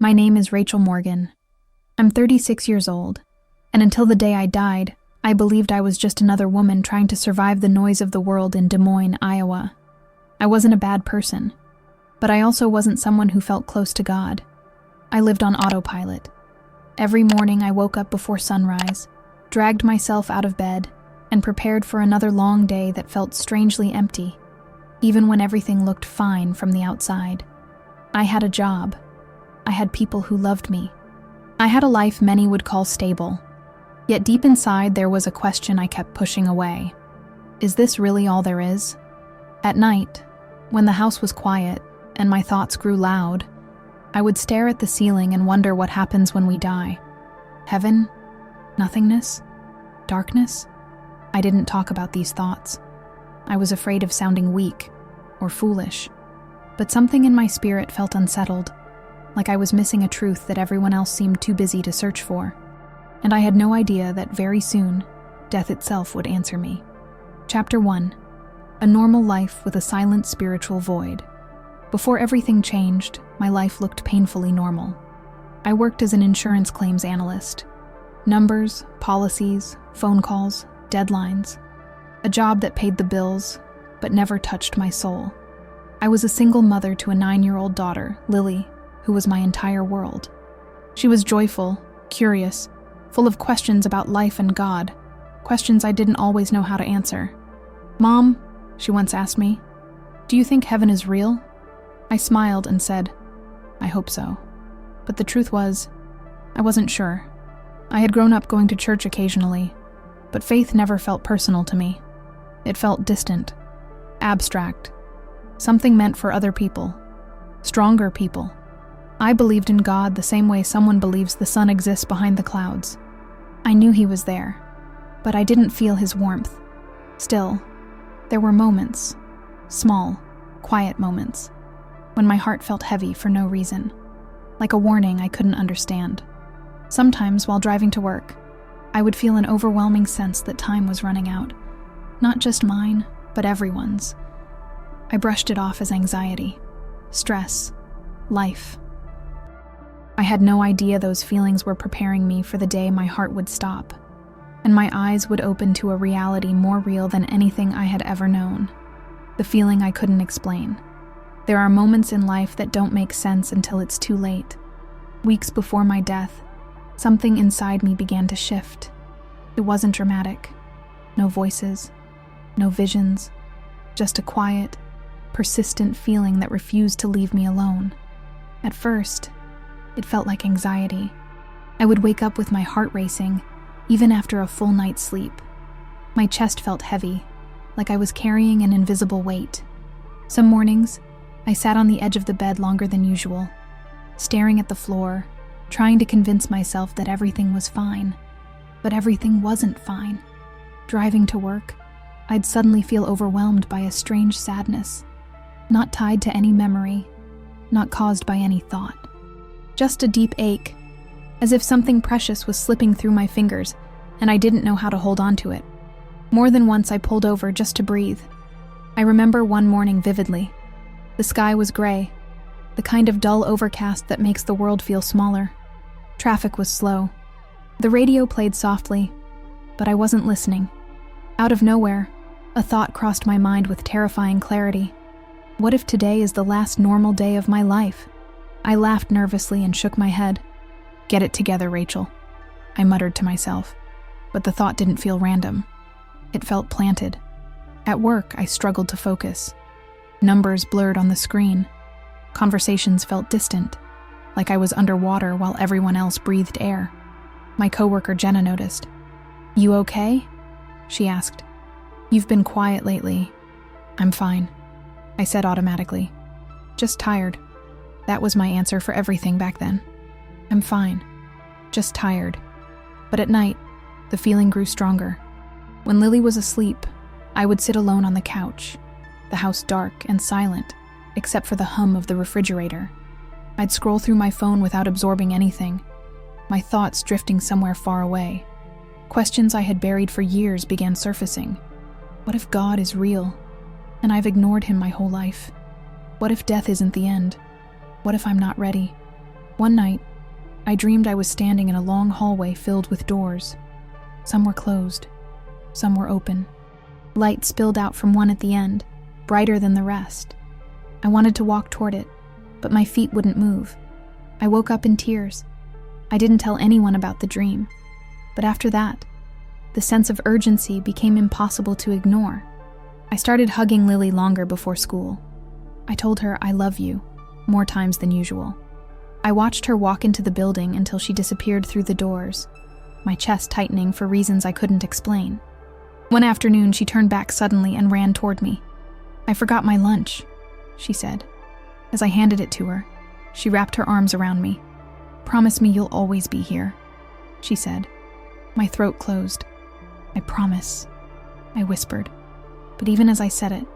My name is Rachel Morgan. I'm 36 years old, and until the day I died, I believed I was just another woman trying to survive the noise of the world in Des Moines, Iowa. I wasn't a bad person, but I also wasn't someone who felt close to God. I lived on autopilot. Every morning I woke up before sunrise, dragged myself out of bed, and prepared for another long day that felt strangely empty, even when everything looked fine from the outside. I had a job. I had people who loved me. I had a life many would call stable. Yet deep inside there was a question I kept pushing away. Is this really all there is? At night, when the house was quiet and my thoughts grew loud, I would stare at the ceiling and wonder what happens when we die. Heaven? Nothingness? Darkness? I didn't talk about these thoughts. I was afraid of sounding weak or foolish. But something in my spirit felt unsettled, like I was missing a truth that everyone else seemed too busy to search for. And I had no idea that very soon, death itself would answer me. Chapter 1. A normal life with a silent spiritual void. Before everything changed, my life looked painfully normal. I worked as an insurance claims analyst. Numbers, policies, phone calls, deadlines. A job that paid the bills, but never touched my soul. I was a single mother to a 9-year-old daughter, Lily, who was my entire world. She was joyful, curious, full of questions about life and God, questions I didn't always know how to answer. "Mom," she once asked me, "do you think heaven is real?" I smiled and said, "I hope so." But the truth was, I wasn't sure. I had grown up going to church occasionally, but faith never felt personal to me. It felt distant, abstract, something meant for other people, stronger people. I believed in God the same way someone believes the sun exists behind the clouds. I knew he was there, but I didn't feel his warmth. Still, there were moments, small, quiet moments, when my heart felt heavy for no reason, like a warning I couldn't understand. Sometimes, while driving to work, I would feel an overwhelming sense that time was running out, not just mine, but everyone's. I brushed it off as anxiety, stress, life. I had no idea those feelings were preparing me for the day my heart would stop, and my eyes would open to a reality more real than anything I had ever known, the feeling I couldn't explain. There are moments in life that don't make sense until it's too late. Weeks before my death, something inside me began to shift. It wasn't dramatic. No voices, no visions, just a quiet, persistent feeling that refused to leave me alone. At first, it felt like anxiety. I would wake up with my heart racing, even after a full night's sleep. My chest felt heavy, like I was carrying an invisible weight. Some mornings, I sat on the edge of the bed longer than usual, staring at the floor, trying to convince myself that everything was fine. But everything wasn't fine. Driving to work, I'd suddenly feel overwhelmed by a strange sadness, not tied to any memory, not caused by any thought. Just a deep ache, as if something precious was slipping through my fingers, and I didn't know how to hold on to it. More than once I pulled over just to breathe. I remember one morning vividly. The sky was gray, the kind of dull overcast that makes the world feel smaller. Traffic was slow. The radio played softly, but I wasn't listening. Out of nowhere, a thought crossed my mind with terrifying clarity. What if today is the last normal day of my life? I laughed nervously and shook my head. "Get it together, Rachel," I muttered to myself, but the thought didn't feel random. It felt planted. At work, I struggled to focus. Numbers blurred on the screen. Conversations felt distant, like I was underwater while everyone else breathed air. My coworker Jenna noticed. "You okay?" she asked. "You've been quiet lately." "I'm fine," I said automatically. "Just tired." That was my answer for everything back then. I'm fine. Just tired. But at night, the feeling grew stronger. When Lily was asleep, I would sit alone on the couch, the house dark and silent, except for the hum of the refrigerator. I'd scroll through my phone without absorbing anything, my thoughts drifting somewhere far away. Questions I had buried for years began surfacing. What if God is real, and I've ignored him my whole life? What if death isn't the end? What if I'm not ready? One night, I dreamed I was standing in a long hallway filled with doors. Some were closed, some were open. Light spilled out from one at the end, brighter than the rest. I wanted to walk toward it, but my feet wouldn't move. I woke up in tears. I didn't tell anyone about the dream. But after that, the sense of urgency became impossible to ignore. I started hugging Lily longer before school. I told her I love you, more times than usual. I watched her walk into the building until she disappeared through the doors, my chest tightening for reasons I couldn't explain. One afternoon, she turned back suddenly and ran toward me. "I forgot my lunch," she said. As I handed it to her, she wrapped her arms around me. "Promise me you'll always be here," she said. My throat closed. "I promise," I whispered. But even as I said it,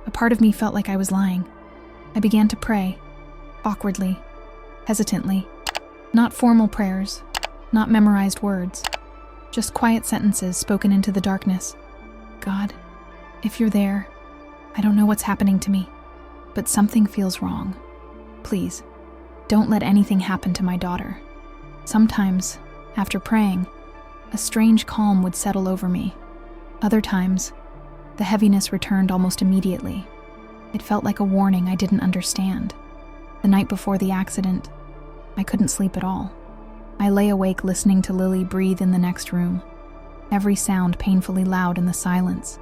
a part of me felt like I was lying. I began to pray, awkwardly, hesitantly. Not formal prayers, not memorized words, just quiet sentences spoken into the darkness. "God, if you're there, I don't know what's happening to me, but something feels wrong. Please, don't let anything happen to my daughter." Sometimes, after praying, a strange calm would settle over me. Other times, the heaviness returned almost immediately. It felt like a warning I didn't understand. The night before the accident, I couldn't sleep at all. I lay awake listening to Lily breathe in the next room, every sound painfully loud in the silence.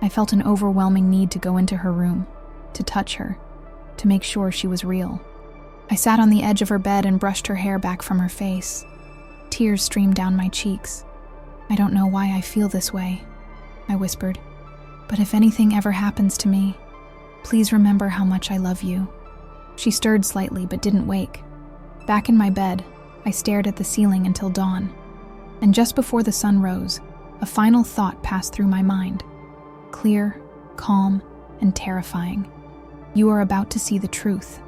I felt an overwhelming need to go into her room, to touch her, to make sure she was real. I sat on the edge of her bed and brushed her hair back from her face. Tears streamed down my cheeks. "I don't know why I feel this way," I whispered. "But if anything ever happens to me, please remember how much I love you." She stirred slightly but didn't wake. Back in my bed, I stared at the ceiling until dawn. And just before the sun rose, a final thought passed through my mind. Clear, calm, and terrifying. "You are about to see the truth."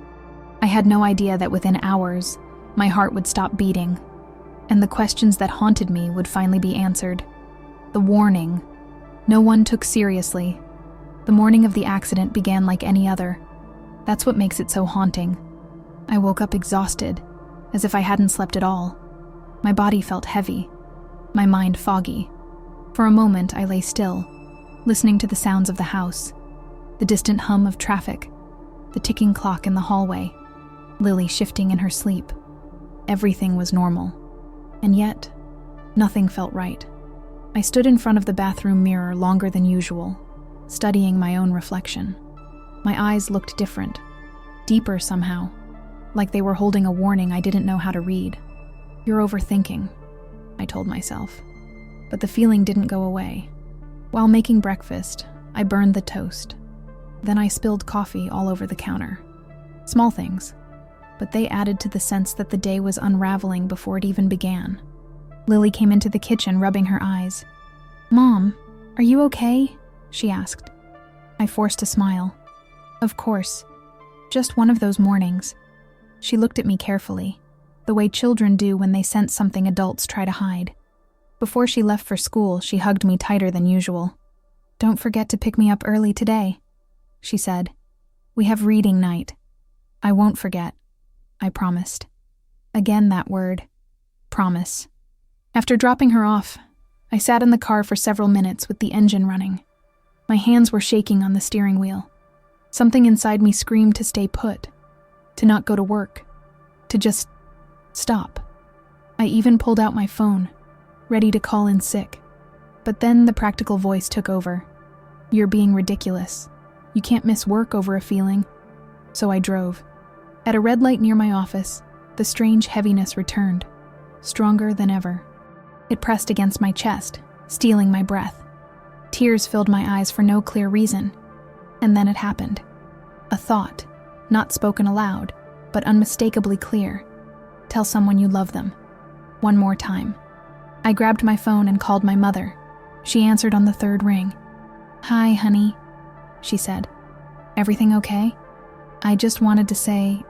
I had no idea that within hours, my heart would stop beating, and the questions that haunted me would finally be answered. The warning, no one took seriously. The morning of the accident began like any other. That's what makes it so haunting. I woke up exhausted, as if I hadn't slept at all. My body felt heavy, my mind foggy. For a moment, I lay still, listening to the sounds of the house, the distant hum of traffic, the ticking clock in the hallway, Lily shifting in her sleep. Everything was normal. And yet, nothing felt right. I stood in front of the bathroom mirror longer than usual, studying my own reflection. My eyes looked different, deeper somehow, like they were holding a warning I didn't know how to read. "You're overthinking," I told myself. But the feeling didn't go away. While making breakfast, I burned the toast. Then I spilled coffee all over the counter. Small things, but they added to the sense that the day was unraveling before it even began. Lily came into the kitchen, rubbing her eyes. "Mom, are you okay?" she asked. I forced a smile. "Of course. Just one of those mornings." She looked at me carefully, the way children do when they sense something adults try to hide. Before she left for school, she hugged me tighter than usual. "Don't forget to pick me up early today," she said. "We have reading night." "I won't forget," I promised. Again that word, promise. After dropping her off, I sat in the car for several minutes with the engine running. My hands were shaking on the steering wheel. Something inside me screamed to stay put, to not go to work, to just stop. I even pulled out my phone, ready to call in sick. But then the practical voice took over. "You're being ridiculous. You can't miss work over a feeling." So I drove. At a red light near my office, the strange heaviness returned, stronger than ever. It pressed against my chest, stealing my breath. Tears filled my eyes for no clear reason. And then it happened. A thought, not spoken aloud, but unmistakably clear. Tell someone you love them. One more time. I grabbed my phone and called my mother. She answered on the third ring. "Hi, honey," she said. "Everything okay?" "I just wanted to say,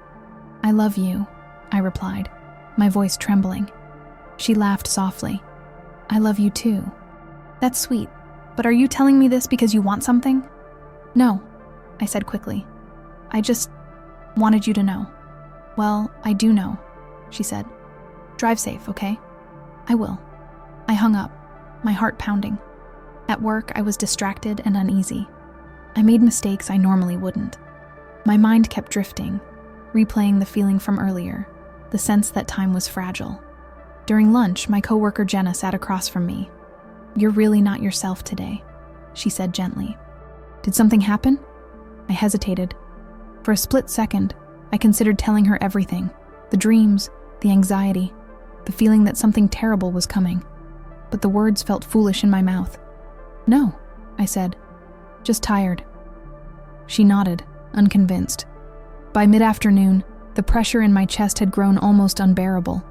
I love you," I replied, my voice trembling. She laughed softly. "I love you too." "That's sweet, but are you telling me this because you want something?" "No," I said quickly. "I just wanted you to know." "Well, I do know. she said. "Drive safe, okay?" "I will." I hung up, my heart pounding. At work, I was distracted and uneasy. I made mistakes I normally wouldn't. My mind kept drifting, replaying the feeling from earlier, the sense that time was fragile. During lunch, my coworker Jenna sat across from me. "You're really not yourself today," she said gently. "Did something happen?" I hesitated. For a split second, I considered telling her everything, the dreams, the anxiety, the feeling that something terrible was coming. But the words felt foolish in my mouth. "No," I said. "Just tired." She nodded, unconvinced. By mid-afternoon, the pressure in my chest had grown almost unbearable.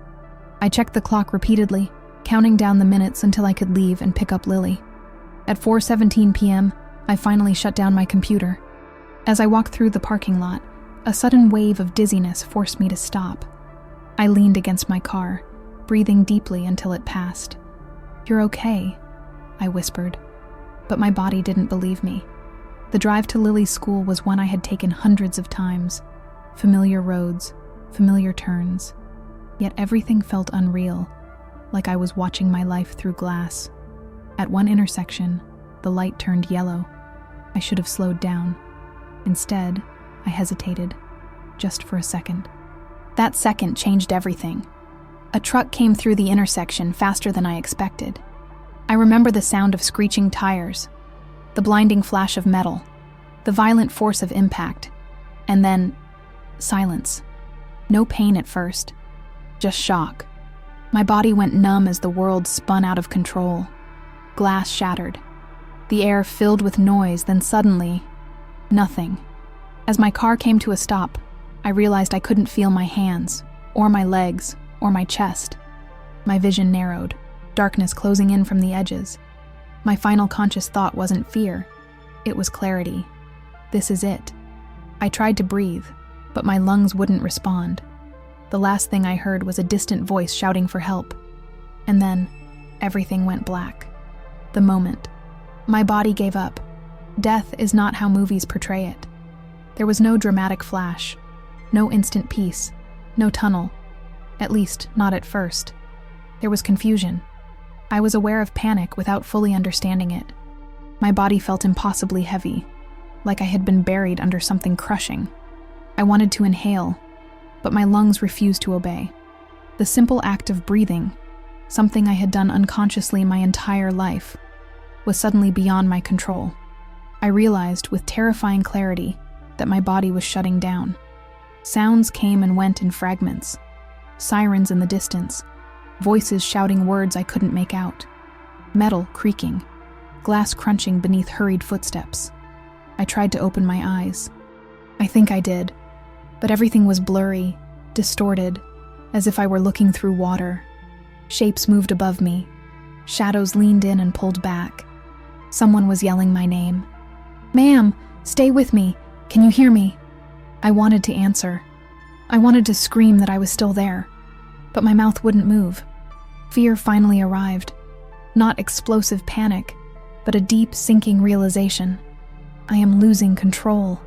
I checked the clock repeatedly, counting down the minutes until I could leave and pick up Lily. At 4:17 p.m., I finally shut down my computer. As I walked through the parking lot, a sudden wave of dizziness forced me to stop. I leaned against my car, breathing deeply until it passed. "You're okay," I whispered, but my body didn't believe me. The drive to Lily's school was one I had taken hundreds of times. Familiar roads, familiar turns. Yet everything felt unreal, like I was watching my life through glass. At one intersection, the light turned yellow. I should have slowed down. Instead, I hesitated, just for a second. That second changed everything. A truck came through the intersection faster than I expected. I remember the sound of screeching tires, the blinding flash of metal, the violent force of impact, and then silence. No pain at first, just shock. My body went numb as the world spun out of control. Glass shattered. The air filled with noise, then suddenly, nothing. As my car came to a stop, I realized I couldn't feel my hands, or my legs, or my chest. My vision narrowed, darkness closing in from the edges. My final conscious thought wasn't fear. It was clarity. This is it. I tried to breathe, but my lungs wouldn't respond. The last thing I heard was a distant voice shouting for help. And then, everything went black. The moment. My body gave up. Death is not how movies portray it. There was no dramatic flash, no instant peace, no tunnel. At least, not at first. There was confusion. I was aware of panic without fully understanding it. My body felt impossibly heavy, like I had been buried under something crushing. I wanted to inhale, but my lungs refused to obey. The simple act of breathing, something I had done unconsciously my entire life, was suddenly beyond my control. I realized with terrifying clarity that my body was shutting down. Sounds came and went in fragments. Sirens in the distance, voices shouting words I couldn't make out. Metal creaking, glass crunching beneath hurried footsteps. I tried to open my eyes. I think I did, but everything was blurry, distorted, as if I were looking through water. Shapes moved above me. Shadows leaned in and pulled back. Someone was yelling my name. "Ma'am, stay with me. Can you hear me?" I wanted to answer. I wanted to scream that I was still there, but my mouth wouldn't move. Fear finally arrived. Not explosive panic, but a deep, sinking realization. I am losing control.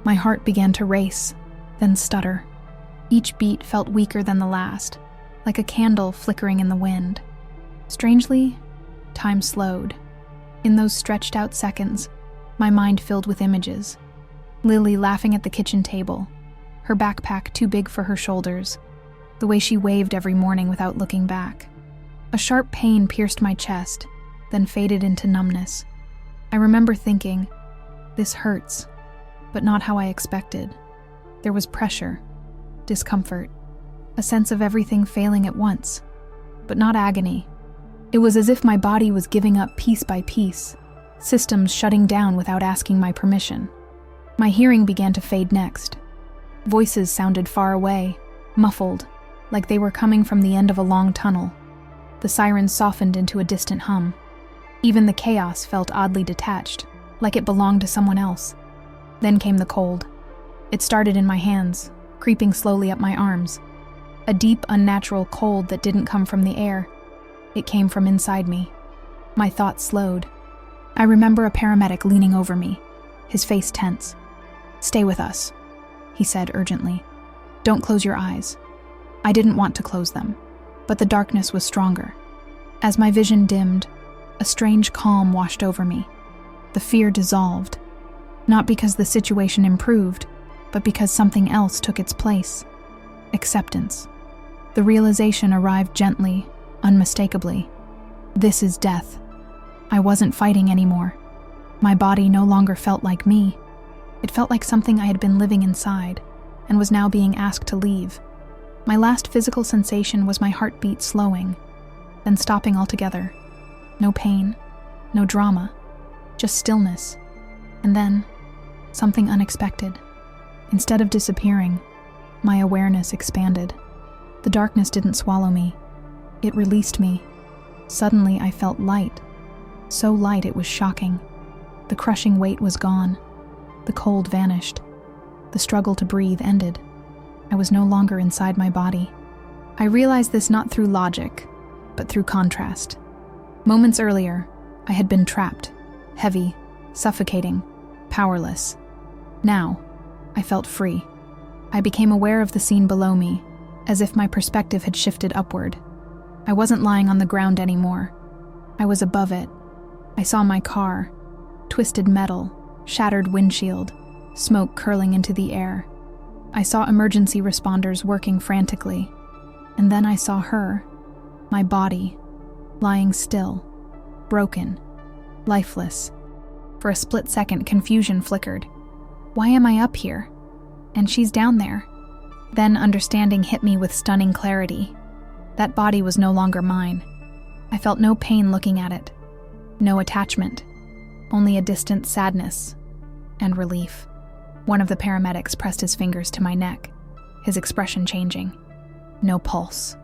My heart began to race, then stutter. Each beat felt weaker than the last, like a candle flickering in the wind. Strangely, time slowed. In those stretched out seconds, my mind filled with images. Lily laughing at the kitchen table, her backpack too big for her shoulders, the way she waved every morning without looking back. A sharp pain pierced my chest, then faded into numbness. I remember thinking, this hurts, but not how I expected. There was pressure, discomfort, a sense of everything failing at once, but not agony. It was as if my body was giving up piece by piece, systems shutting down without asking my permission. My hearing began to fade next. Voices sounded far away, muffled, like they were coming from the end of a long tunnel. The sirens softened into a distant hum. Even the chaos felt oddly detached, like it belonged to someone else. Then came the cold. It started in my hands, creeping slowly up my arms. A deep, unnatural cold that didn't come from the air. It came from inside me. My thoughts slowed. I remember a paramedic leaning over me, his face tense. "Stay with us," he said urgently. "Don't close your eyes." I didn't want to close them, but the darkness was stronger. As my vision dimmed, a strange calm washed over me. The fear dissolved, not because the situation improved, but because something else took its place. Acceptance. The realization arrived gently, unmistakably. This is death. I wasn't fighting anymore. My body no longer felt like me. It felt like something I had been living inside, and was now being asked to leave. My last physical sensation was my heartbeat slowing, then stopping altogether. No pain, no drama, just stillness. And then, something unexpected. Instead of disappearing, my awareness expanded. The darkness didn't swallow me. It released me. Suddenly I felt light. So light it was shocking. The crushing weight was gone. The cold vanished. The struggle to breathe ended. I was no longer inside my body. I realized this not through logic, but through contrast. Moments earlier, I had been trapped, heavy, suffocating, powerless. Now, I felt free. I became aware of the scene below me, as if my perspective had shifted upward. I wasn't lying on the ground anymore. I was above it. I saw my car, twisted metal, shattered windshield, smoke curling into the air. I saw emergency responders working frantically. And then I saw her, my body, lying still, broken, lifeless. For a split second, confusion flickered. Why am I up here? And she's down there. Then understanding hit me with stunning clarity. That body was no longer mine. I felt no pain looking at it, no attachment, only a distant sadness and relief. One of the paramedics pressed his fingers to my neck, his expression changing. "No pulse,"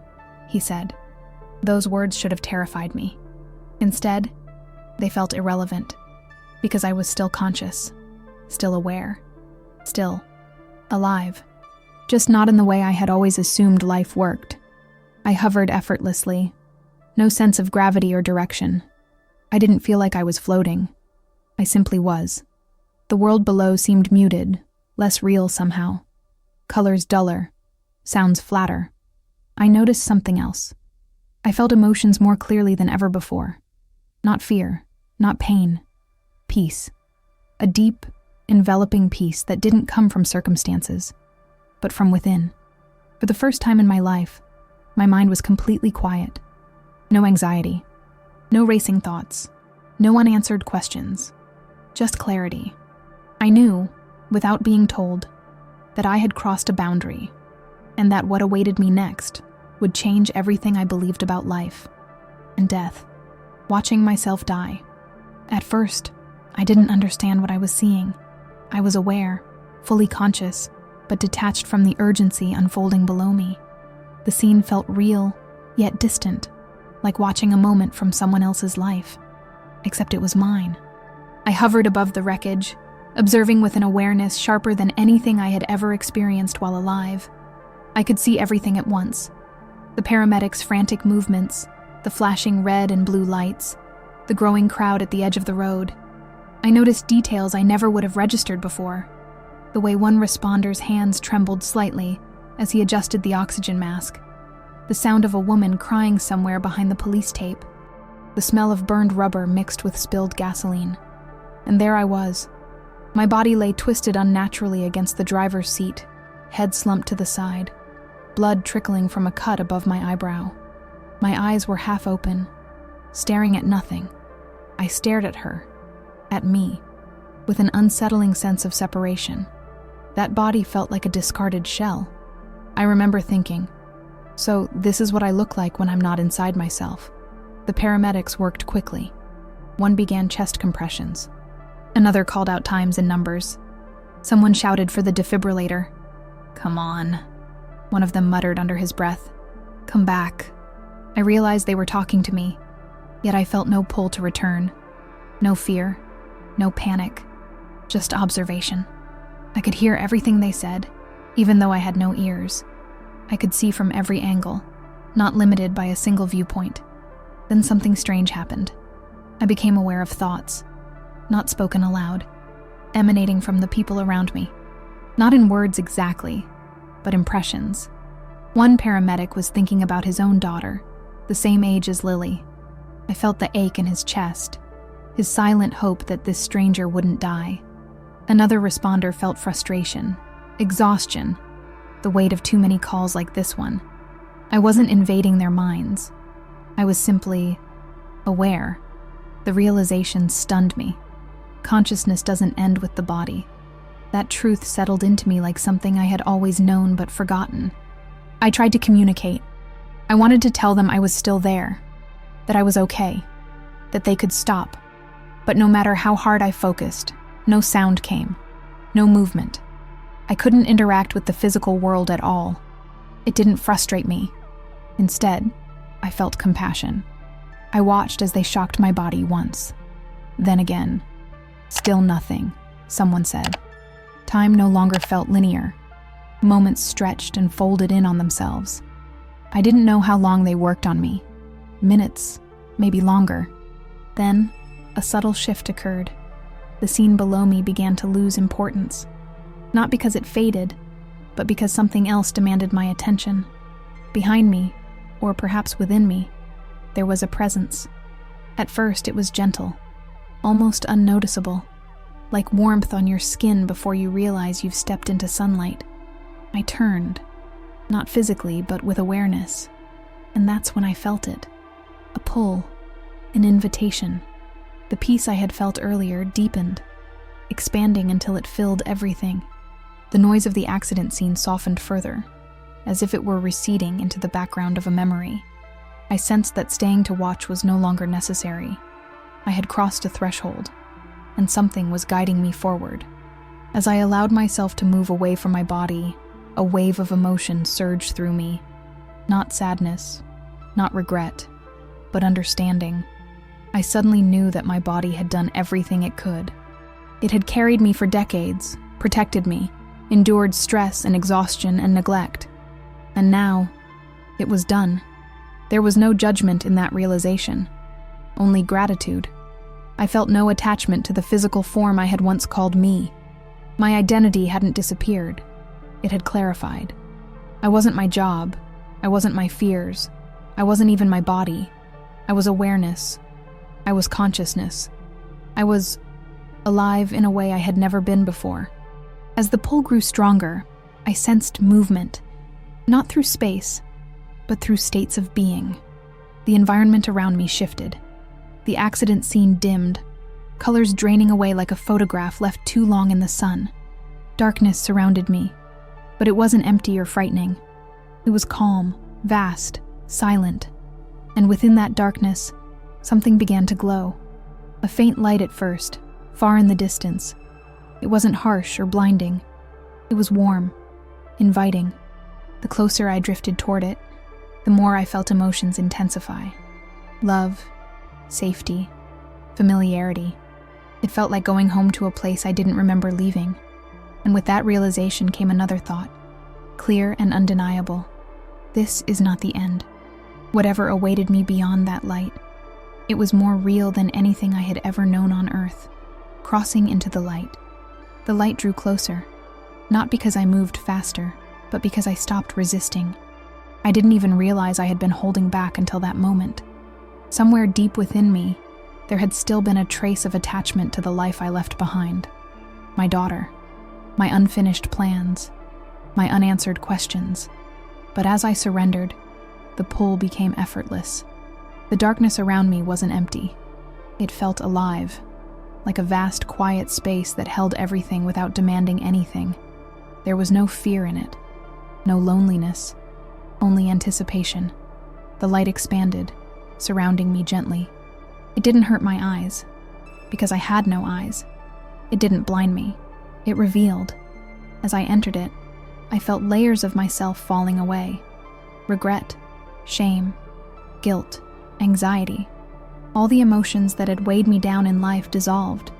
he said. Those words should have terrified me. Instead, they felt irrelevant, because I was still conscious, still aware, still alive. Just not in the way I had always assumed life worked. I hovered effortlessly, no sense of gravity or direction. I didn't feel like I was floating. I simply was. The world below seemed muted, less real somehow. Colors duller, sounds flatter. I noticed something else. I felt emotions more clearly than ever before. Not fear, not pain. Peace. A deep, enveloping peace that didn't come from circumstances, but from within. For the first time in my life, my mind was completely quiet. No anxiety, no racing thoughts, no unanswered questions, just clarity. I knew, without being told, that I had crossed a boundary, and that what awaited me next would change everything I believed about life and death. Watching myself die. At first, I didn't understand what I was seeing. I was aware, fully conscious, but detached from the urgency unfolding below me. The scene felt real, yet distant, like watching a moment from someone else's life, except it was mine. I hovered above the wreckage, observing with an awareness sharper than anything I had ever experienced while alive. I could see everything at once. The paramedics' frantic movements, the flashing red and blue lights, the growing crowd at the edge of the road. I noticed details I never would have registered before. The way one responder's hands trembled slightly as he adjusted the oxygen mask. The sound of a woman crying somewhere behind the police tape. The smell of burned rubber mixed with spilled gasoline. And there I was. My body lay twisted unnaturally against the driver's seat, head slumped to the side, blood trickling from a cut above my eyebrow. My eyes were half open, staring at nothing. I stared at her, at me, with an unsettling sense of separation. That body felt like a discarded shell. I remember thinking, so this is what I look like when I'm not inside myself. The paramedics worked quickly. One began chest compressions. Another called out times and numbers. Someone shouted for the defibrillator. "Come on," one of them muttered under his breath. "Come back." I realized they were talking to me, yet I felt no pull to return. No fear, no panic, just observation. I could hear everything they said, even though I had no ears. I could see from every angle, not limited by a single viewpoint. Then something strange happened. I became aware of thoughts, not spoken aloud, emanating from the people around me. Not in words exactly, but impressions. One paramedic was thinking about his own daughter, the same age as Lily. I felt the ache in his chest, his silent hope that this stranger wouldn't die. Another responder felt frustration, exhaustion, the weight of too many calls like this one. I wasn't invading their minds. I was simply aware. The realization stunned me. Consciousness doesn't end with the body. That truth settled into me like something I had always known but forgotten. I tried to communicate. I wanted to tell them I was still there, that I was okay, that they could stop. But no matter how hard I focused, no sound came, no movement. I couldn't interact with the physical world at all. It didn't frustrate me. Instead, I felt compassion. I watched as they shocked my body once, then again. Still nothing, someone said. Time no longer felt linear. Moments stretched and folded in on themselves. I didn't know how long they worked on me. Minutes, maybe longer. Then, a subtle shift occurred. The scene below me began to lose importance. Not because it faded, but because something else demanded my attention. Behind me, or perhaps within me, there was a presence. At first, it was gentle, almost unnoticeable, like warmth on your skin before you realize you've stepped into sunlight. I turned, not physically, but with awareness, and that's when I felt it. A pull, an invitation. The peace I had felt earlier deepened, expanding until it filled everything. The noise of the accident scene softened further, as if it were receding into the background of a memory. I sensed that staying to watch was no longer necessary. I had crossed a threshold, and something was guiding me forward. As I allowed myself to move away from my body, a wave of emotion surged through me. Not sadness, not regret, but understanding. I suddenly knew that my body had done everything it could. It had carried me for decades, protected me, endured stress and exhaustion and neglect. And now, it was done. There was no judgment in that realization, only gratitude. I felt no attachment to the physical form I had once called me. My identity hadn't disappeared. It had clarified. I wasn't my job. I wasn't my fears. I wasn't even my body. I was awareness. I was consciousness. I was alive in a way I had never been before. As the pull grew stronger, I sensed movement, not through space, but through states of being. The environment around me shifted. The accident scene dimmed, colors draining away like a photograph left too long in the sun. Darkness surrounded me, but it wasn't empty or frightening. It was calm, vast, silent, and within that darkness, something began to glow. A faint light at first, far in the distance. It wasn't harsh or blinding. It was warm, inviting. The closer I drifted toward it, the more I felt emotions intensify. Love, safety, familiarity. It felt like going home to a place I didn't remember leaving. And with that realization came another thought, clear and undeniable. This is not the end. Whatever awaited me beyond that light, it was more real than anything I had ever known on Earth. Crossing into the light drew closer, not because I moved faster, but because I stopped resisting. I didn't even realize I had been holding back until that moment. Somewhere deep within me, there had still been a trace of attachment to the life I left behind. My daughter, my unfinished plans, my unanswered questions. But as I surrendered, the pull became effortless. The darkness around me wasn't empty. It felt alive, like a vast, quiet space that held everything without demanding anything. There was no fear in it, no loneliness, only anticipation. The light expanded, surrounding me gently. It didn't hurt my eyes, because I had no eyes. It didn't blind me. It revealed. As I entered it, I felt layers of myself falling away. Regret, shame, guilt, anxiety. All the emotions that had weighed me down in life dissolved,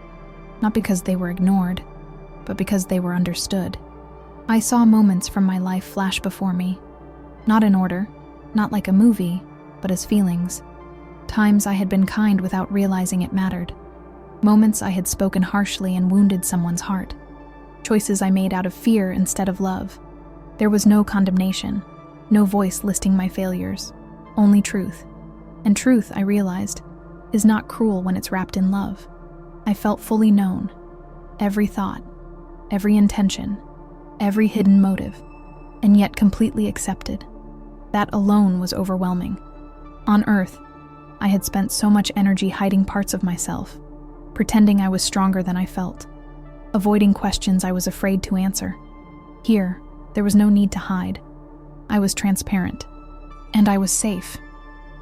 not because they were ignored, but because they were understood. I saw moments from my life flash before me, not in order, not like a movie, but as feelings. Times I had been kind without realizing it mattered. Moments I had spoken harshly and wounded someone's heart. Choices I made out of fear instead of love. There was no condemnation, No voice listing my failures, only truth. And truth, I realized, is not cruel when it's wrapped in love. I felt fully known. Every thought, every intention, every hidden motive, and yet completely accepted. That alone was overwhelming. On Earth, I had spent so much energy hiding parts of myself, pretending I was stronger than I felt, avoiding questions I was afraid to answer. Here, there was no need to hide. I was transparent, and I was safe.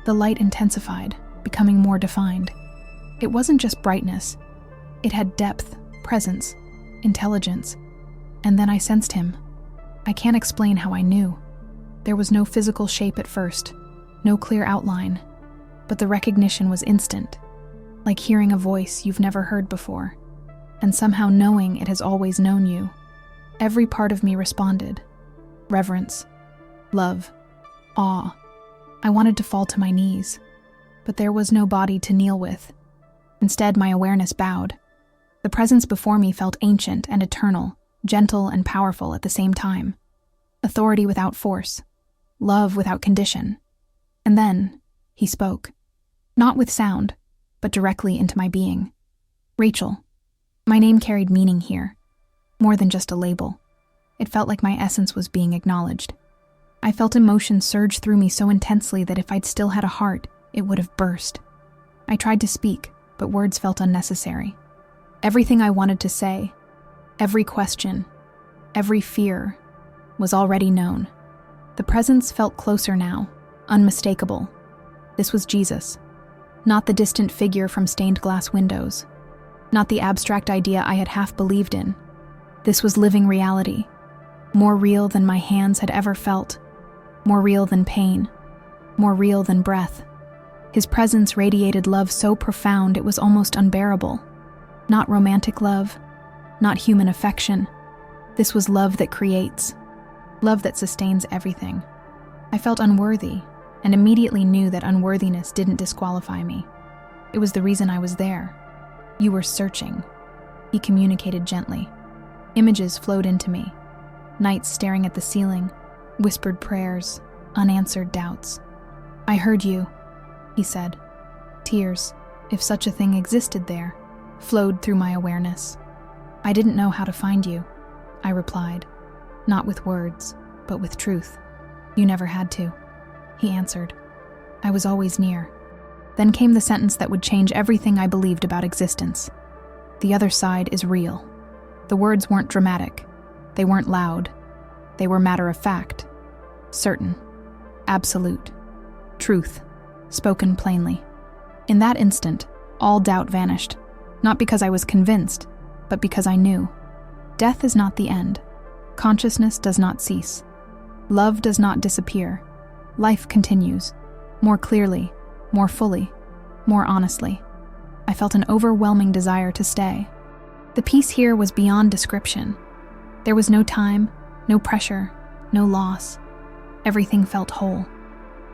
The light intensified, becoming more defined. It wasn't just brightness. It had depth, presence, intelligence. And then I sensed him. I can't explain how I knew. There was no physical shape at first, no clear outline, but the recognition was instant, like hearing a voice you've never heard before, and somehow knowing it has always known you. Every part of me responded. Reverence, love, awe. I wanted to fall to my knees, but there was no body to kneel with. Instead, my awareness bowed. The presence before me felt ancient and eternal, gentle and powerful at the same time. Authority without force, love without condition. And then, he spoke. Not with sound, but directly into my being. Rachel. My name carried meaning here, more than just a label. It felt like my essence was being acknowledged. I felt emotion surge through me so intensely that if I'd still had a heart, it would have burst. I tried to speak, but words felt unnecessary. Everything I wanted to say, every question, every fear, was already known. The presence felt closer now, unmistakable. This was Jesus. Not the distant figure from stained glass windows. Not the abstract idea I had half believed in. This was living reality. More real than my hands had ever felt. More real than pain. More real than breath. His presence radiated love so profound it was almost unbearable. Not romantic love. Not human affection. This was love that creates. Love that sustains everything. I felt unworthy, and immediately knew that unworthiness didn't disqualify me. It was the reason I was there. You were searching. He communicated gently. Images flowed into me. Nights staring at the ceiling, whispered prayers, unanswered doubts. I heard you, he said. Tears, if such a thing existed there, flowed through my awareness. I didn't know how to find you, I replied. Not with words, but with truth. You never had to, he answered. I was always near. Then came the sentence that would change everything I believed about existence. The other side is real. The words weren't dramatic. They weren't loud. They were matter of fact. Certain. Absolute. Truth. Spoken plainly. In that instant, all doubt vanished. Not because I was convinced, but because I knew. Death is not the end. Consciousness does not cease. Love does not disappear. Life continues. More clearly, more fully, more honestly. I felt an overwhelming desire to stay. The peace here was beyond description. There was no time, no pressure, no loss. Everything felt whole.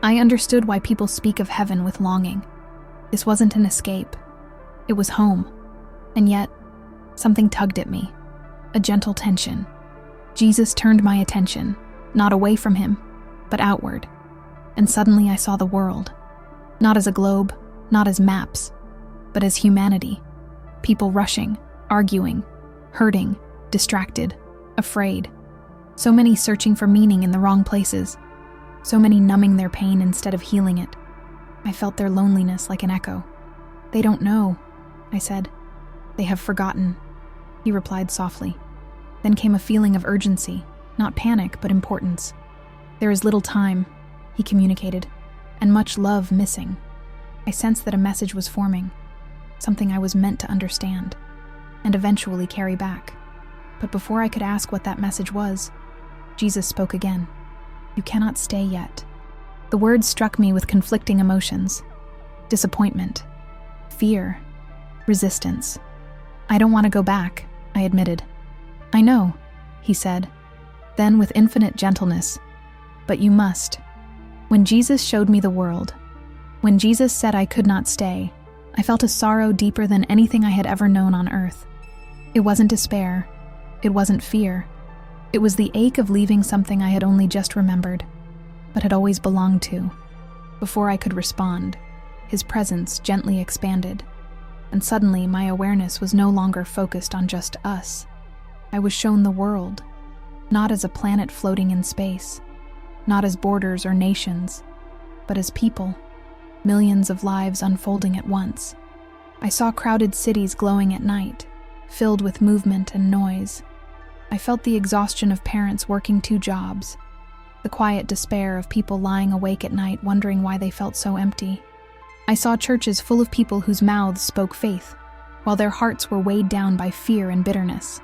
I understood why people speak of heaven with longing. This wasn't an escape. It was home. And yet, something tugged at me. A gentle tension. Jesus turned my attention, not away from him, but outward. And suddenly I saw the world. Not as a globe, not as maps, but as humanity. People rushing, arguing, hurting, distracted, afraid. So many searching for meaning in the wrong places. So many numbing their pain instead of healing it. I felt their loneliness like an echo. They don't know, I said. They have forgotten, he replied softly. Then came a feeling of urgency, not panic, but importance. There is little time, he communicated, and much love missing. I sensed that a message was forming, something I was meant to understand, and eventually carry back. But before I could ask what that message was, Jesus spoke again. You cannot stay yet. The words struck me with conflicting emotions. Disappointment, fear, resistance. I don't want to go back, I admitted. I know, he said. Then with infinite gentleness, but you must. When Jesus showed me the world, when Jesus said I could not stay, I felt a sorrow deeper than anything I had ever known on earth. It wasn't despair. It wasn't fear. It was the ache of leaving something I had only just remembered. but had always belonged to. Before I could respond, his presence gently expanded, and suddenly my awareness was no longer focused on just us. I was shown the world, not as a planet floating in space, not as borders or nations, but as people, millions of lives unfolding at once. I saw crowded cities glowing at night, filled with movement and noise. I felt the exhaustion of parents working 2 jobs, the quiet despair of people lying awake at night wondering why they felt so empty. I saw churches full of people whose mouths spoke faith, while their hearts were weighed down by fear and bitterness.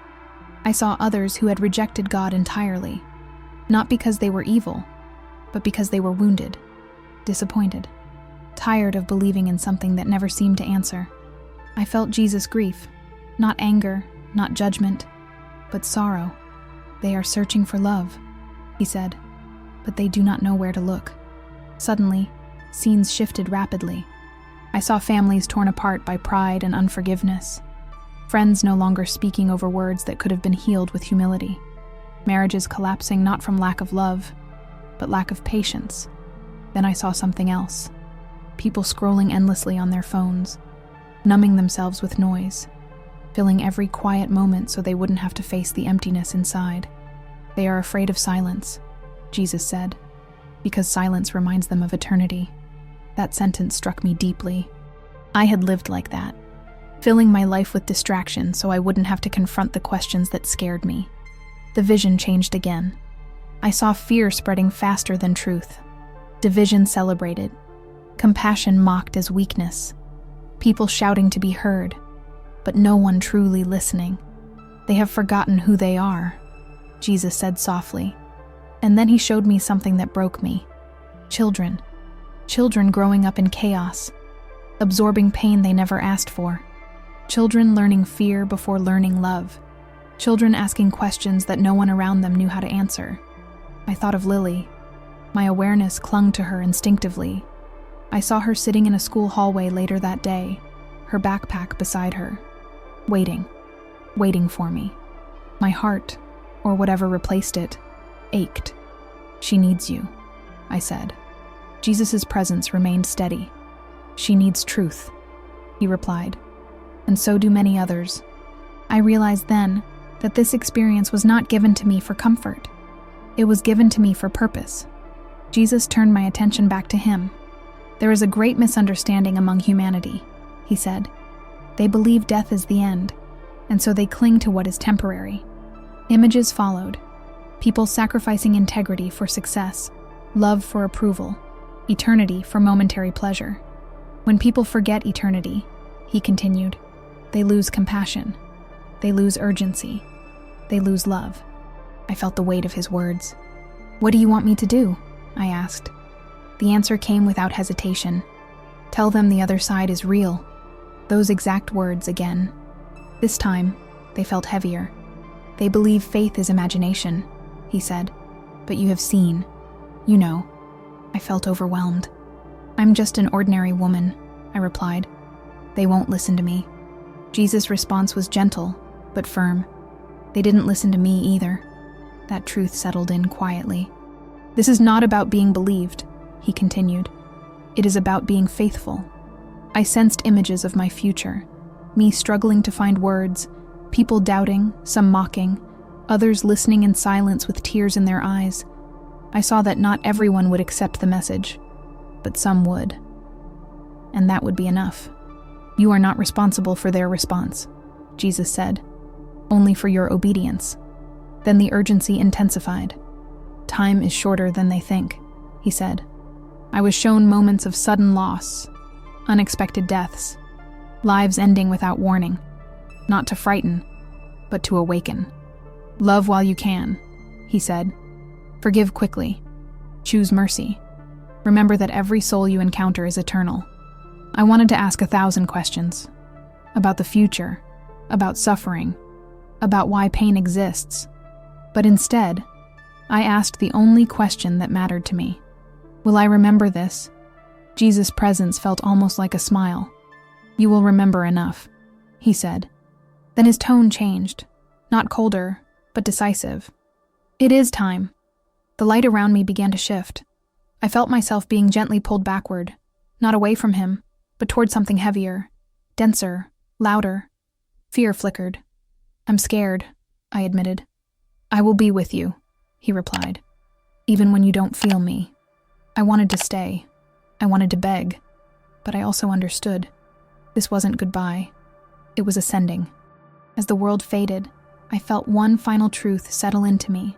I saw others who had rejected God entirely, not because they were evil, but because they were wounded, disappointed, tired of believing in something that never seemed to answer. I felt Jesus' grief, not anger, not judgment, but sorrow. They are searching for love, he said, but they do not know where to look. Suddenly, scenes shifted rapidly. I saw families torn apart by pride and unforgiveness, friends no longer speaking over words that could have been healed with humility, marriages collapsing not from lack of love, but lack of patience. Then I saw something else. People scrolling endlessly on their phones, numbing themselves with noise, filling every quiet moment so they wouldn't have to face the emptiness inside. They are afraid of silence, Jesus said, because silence reminds them of eternity. That sentence struck me deeply. I had lived like that, filling my life with distraction so I wouldn't have to confront the questions that scared me. The vision changed again. I saw fear spreading faster than truth, division celebrated, compassion mocked as weakness, people shouting to be heard, but no one truly listening. They have forgotten who they are, Jesus said softly. And then he showed me something that broke me. Children growing up in chaos, absorbing pain they never asked for. Children learning fear before learning love. Children asking questions that no one around them knew how to answer. I thought of Lily. My awareness clung to her instinctively. I saw her sitting in a school hallway later that day, her backpack beside her, waiting for me. My heart, or whatever replaced it, ached. She needs you, I said. Jesus' presence remained steady. She needs truth, he replied. And so do many others. I realized then that this experience was not given to me for comfort. It was given to me for purpose. Jesus turned my attention back to him. There is a great misunderstanding among humanity, he said. They believe death is the end, and so they cling to what is temporary. Images followed. People sacrificing integrity for success, love for approval, eternity for momentary pleasure. When people forget eternity, he continued, they lose compassion, they lose urgency, they lose love. I felt the weight of his words. What do you want me to do? I asked. The answer came without hesitation. Tell them the other side is real. Those exact words again. This time, they felt heavier. They believe faith is imagination, he said. But you have seen. You know. I felt overwhelmed. I'm just an ordinary woman, I replied. They won't listen to me. Jesus' response was gentle, but firm. They didn't listen to me either. That truth settled in quietly. This is not about being believed, he continued. It is about being faithful. I sensed images of my future, me struggling to find words, people doubting, some mocking, others listening in silence with tears in their eyes. I saw that not everyone would accept the message, but some would. And that would be enough. You are not responsible for their response, Jesus said, only for your obedience. Then the urgency intensified. Time is shorter than they think, he said. I was shown moments of sudden loss, unexpected deaths, lives ending without warning, not to frighten, but to awaken. Love while you can, he said. Forgive quickly. Choose mercy. Remember that every soul you encounter is eternal. I wanted to ask 1,000 questions. About the future, about suffering, about why pain exists. But instead, I asked the only question that mattered to me. Will I remember this? Jesus' presence felt almost like a smile. You will remember enough, he said. Then his tone changed, not colder, but decisive. It is time. The light around me began to shift. I felt myself being gently pulled backward, not away from him, but toward something heavier, denser, louder. Fear flickered. "I'm scared," I admitted. "I will be with you," he replied, "even when you don't feel me." I wanted to stay. I wanted to beg, but I also understood. This wasn't goodbye. It was ascending. As the world faded, I felt one final truth settle into me.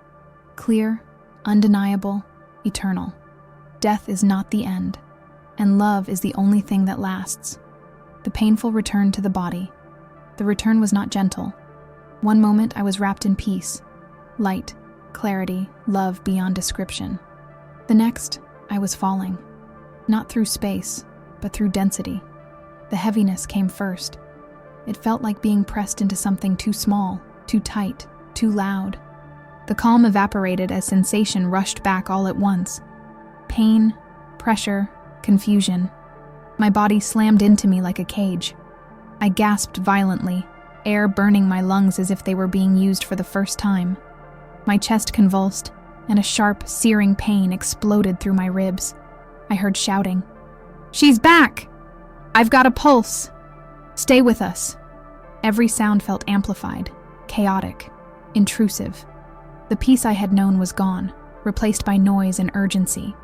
Clear, undeniable, eternal. Death is not the end, and love is the only thing that lasts. The painful return to the body. The return was not gentle. One moment I was wrapped in peace, light, clarity, love beyond description. The next, I was falling. Not through space, but through density. The heaviness came first. It felt like being pressed into something too small, too tight, too loud. The calm evaporated as sensation rushed back all at once. Pain, pressure, confusion. My body slammed into me like a cage. I gasped violently, air burning my lungs as if they were being used for the first time. My chest convulsed, and a sharp, searing pain exploded through my ribs. I heard shouting. "She's back! I've got a pulse! Stay with us!" Every sound felt amplified, chaotic, intrusive. The peace I had known was gone, replaced by noise and urgency.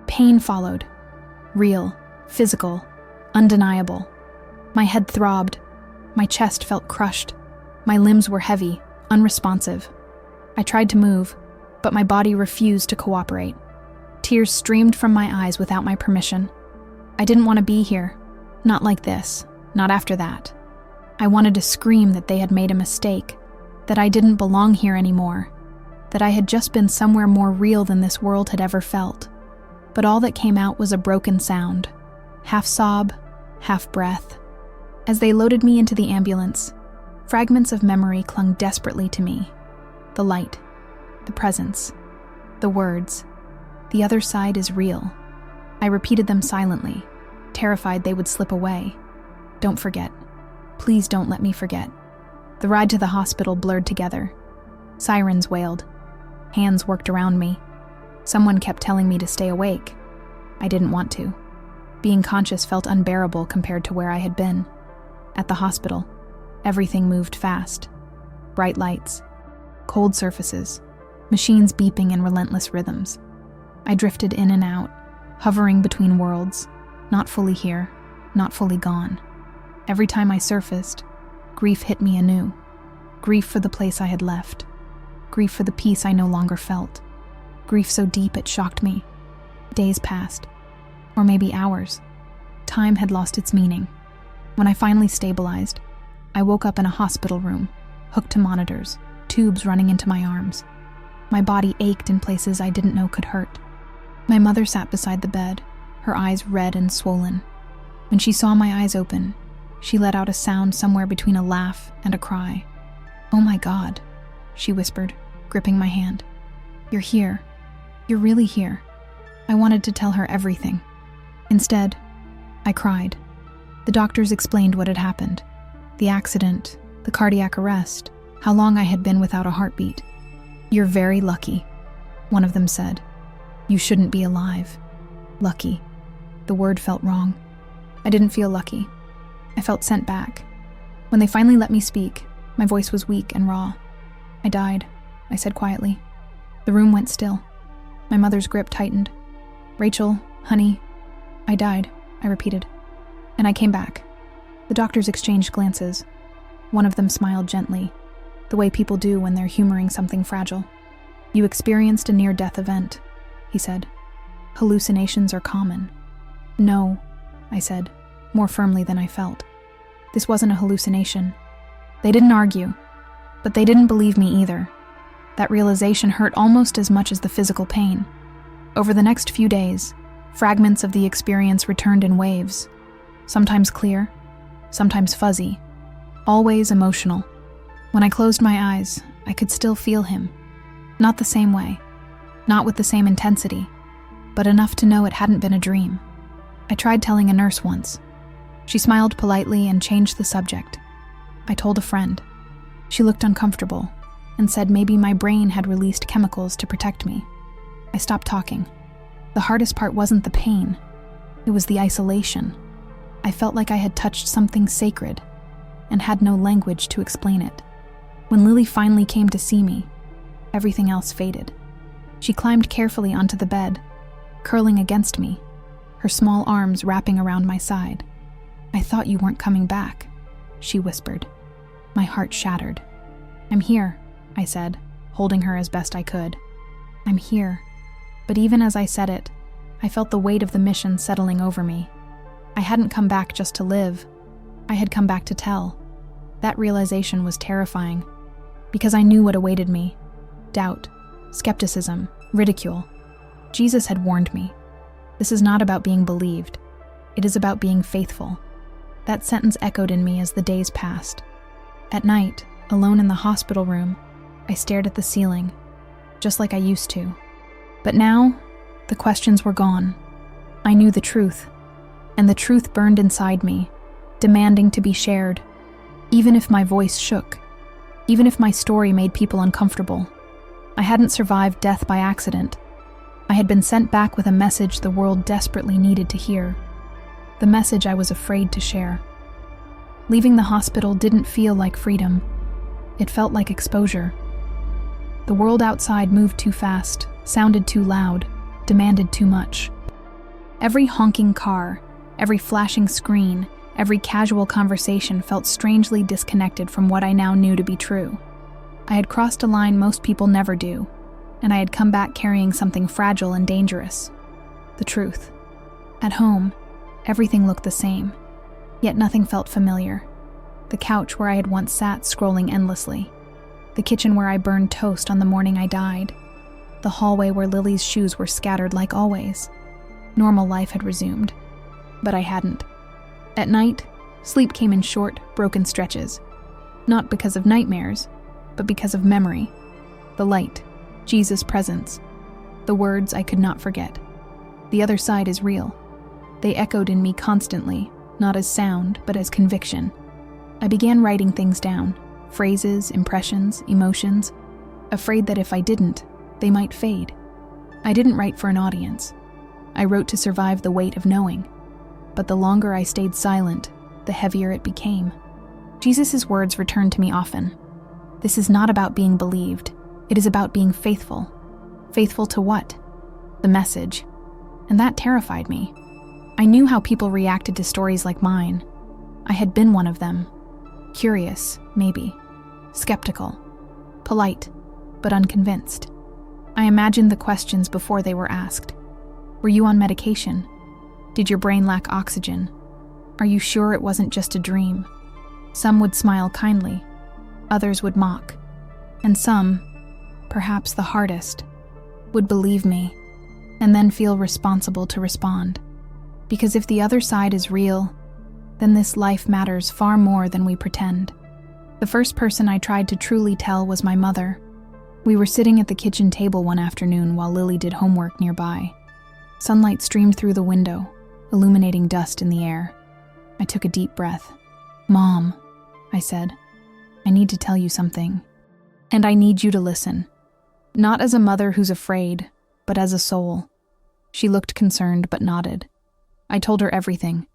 Pain followed. Real, physical, undeniable. My head throbbed. My chest felt crushed. My limbs were heavy, unresponsive. I tried to move, but my body refused to cooperate. Tears streamed from my eyes without my permission. I didn't want to be here. Not like this. Not after that. I wanted to scream that they had made a mistake, that I didn't belong here anymore, that I had just been somewhere more real than this world had ever felt. But all that came out was a broken sound, half sob, half breath. As they loaded me into the ambulance, fragments of memory clung desperately to me. The light, the presence, the words. The other side is real. I repeated them silently, terrified they would slip away. Don't forget. Please don't let me forget. The ride to the hospital blurred together. Sirens wailed. Hands worked around me. Someone kept telling me to stay awake. I didn't want to. Being conscious felt unbearable compared to where I had been. At the hospital, everything moved fast. Bright lights, cold surfaces, machines beeping in relentless rhythms. I drifted in and out, hovering between worlds, not fully here, not fully gone. Every time I surfaced, grief hit me anew. Grief for the place I had left. Grief for the peace I no longer felt. Grief so deep it shocked me. Days passed, or maybe hours. Time had lost its meaning. When I finally stabilized, I woke up in a hospital room, hooked to monitors, tubes running into my arms. My body ached in places I didn't know could hurt. My mother sat beside the bed, her eyes red and swollen. When she saw my eyes open, she let out a sound somewhere between a laugh and a cry. "Oh my God," she whispered, gripping my hand. "You're here. You're really here." I wanted to tell her everything. Instead, I cried. The doctors explained what had happened. The accident, the cardiac arrest, how long I had been without a heartbeat. "You're very lucky," one of them said. "You shouldn't be alive." Lucky. The word felt wrong. I didn't feel lucky. I felt sent back. When they finally let me speak, my voice was weak and raw. "I died," I said quietly. The room went still. My mother's grip tightened. "Rachel, honey, I died," I repeated. And I came back. The doctors exchanged glances. One of them smiled gently, the way people do when they're humoring something fragile. "You experienced a near-death event," he said. "Hallucinations are common." "No," I said, more firmly than I felt. This wasn't a hallucination. They didn't argue, but they didn't believe me either. That realization hurt almost as much as the physical pain. Over the next few days, fragments of the experience returned in waves, sometimes clear, sometimes fuzzy, always emotional. When I closed my eyes, I could still feel him. Not the same way, not with the same intensity, but enough to know it hadn't been a dream. I tried telling a nurse once. She smiled politely and changed the subject. I told a friend. She looked uncomfortable and said maybe my brain had released chemicals to protect me. I stopped talking. The hardest part wasn't the pain. It was the isolation. I felt like I had touched something sacred and had no language to explain it. When Lily finally came to see me, everything else faded. She climbed carefully onto the bed, curling against me, her small arms wrapping around my side. "I thought you weren't coming back," she whispered. My heart shattered. "I'm here," I said, holding her as best I could. "I'm here." But even as I said it, I felt the weight of the mission settling over me. I hadn't come back just to live. I had come back to tell. That realization was terrifying, because I knew what awaited me: doubt, skepticism, ridicule. Jesus had warned me. This is not about being believed. It is about being faithful. That sentence echoed in me as the days passed. At night, alone in the hospital room, I stared at the ceiling, just like I used to. But now, the questions were gone. I knew the truth, and the truth burned inside me, demanding to be shared, even if my voice shook, even if my story made people uncomfortable. I hadn't survived death by accident. I had been sent back with a message the world desperately needed to hear, the message I was afraid to share. Leaving the hospital didn't feel like freedom. It felt like exposure. The world outside moved too fast, sounded too loud, demanded too much. Every honking car, every flashing screen, every casual conversation felt strangely disconnected from what I now knew to be true. I had crossed a line most people never do, and I had come back carrying something fragile and dangerous: the truth. At home, everything looked the same, yet nothing felt familiar. The couch where I had once sat scrolling endlessly, the kitchen where I burned toast on the morning I died, the hallway where Lily's shoes were scattered like always. Normal life had resumed, but I hadn't. At night, sleep came in short, broken stretches, not because of nightmares, but because of memory. The light, Jesus' presence, the words I could not forget. The other side is real. They echoed in me constantly, not as sound, but as conviction. I began writing things down, phrases, impressions, emotions, afraid that if I didn't, they might fade. I didn't write for an audience. I wrote to survive the weight of knowing. But the longer I stayed silent, the heavier it became. Jesus' words returned to me often. This is not about being believed. It is about being faithful. Faithful to what? The message. And that terrified me. I knew how people reacted to stories like mine. I had been one of them. Curious, maybe. Skeptical. Polite, but unconvinced. I imagined the questions before they were asked. Were you on medication? Did your brain lack oxygen? Are you sure it wasn't just a dream? Some would smile kindly. Others would mock. And some, perhaps the hardest, would believe me, and then feel responsible to respond. Because if the other side is real, then this life matters far more than we pretend. The first person I tried to truly tell was my mother. We were sitting at the kitchen table one afternoon while Lily did homework nearby. Sunlight streamed through the window, illuminating dust in the air. I took a deep breath. "Mom," I said, "I need to tell you something. And I need you to listen. Not as a mother who's afraid, but as a soul." She looked concerned but nodded. I told her everything.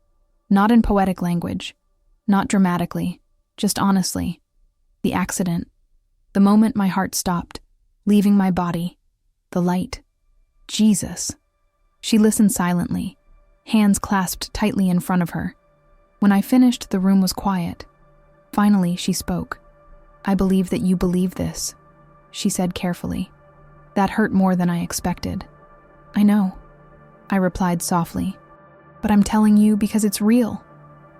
Not in poetic language. Not dramatically. Just honestly. The accident. The moment my heart stopped, leaving my body. The light. Jesus. She listened silently, hands clasped tightly in front of her. When I finished, the room was quiet. Finally, she spoke. "I believe that you believe this," she said carefully. That hurt more than I expected. "I know," I replied softly. "But I'm telling you because it's real,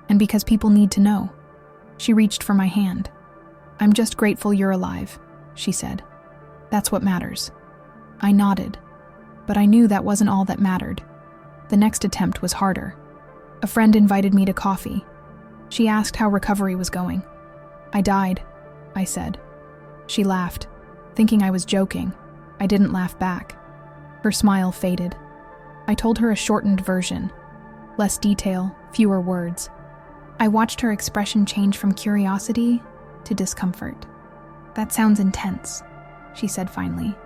and because people need to know." She reached for my hand. "I'm just grateful you're alive," she said. "That's what matters." I nodded, but I knew that wasn't all that mattered. The next attempt was harder. A friend invited me to coffee. She asked how recovery was going. "I died," I said. She laughed, thinking I was joking. I didn't laugh back. Her smile faded. I told her a shortened version. Less detail, fewer words. I watched her expression change from curiosity to discomfort. "That sounds intense," she said finally.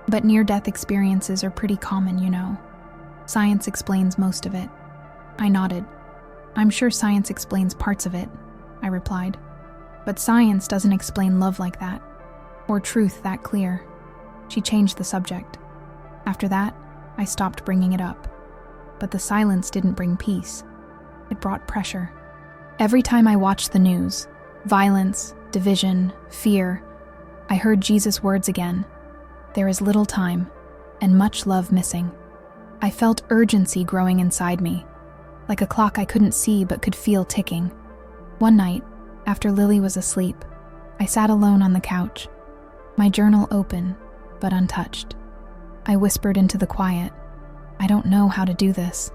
"But near-death experiences are pretty common, you know." Science explains most of it. I nodded. I'm sure science explains parts of it, I replied. But science doesn't explain love like that, or truth that clear. She changed the subject. After that, I stopped bringing it up. But the silence didn't bring peace. It brought pressure. Every time I watched the news, violence, division, fear, I heard Jesus' words again. There is little time, and much love missing. I felt urgency growing inside me, like a clock I couldn't see but could feel ticking. One night, after Lily was asleep, I sat alone on the couch, my journal open but untouched. I whispered into the quiet, I don't know how to do this.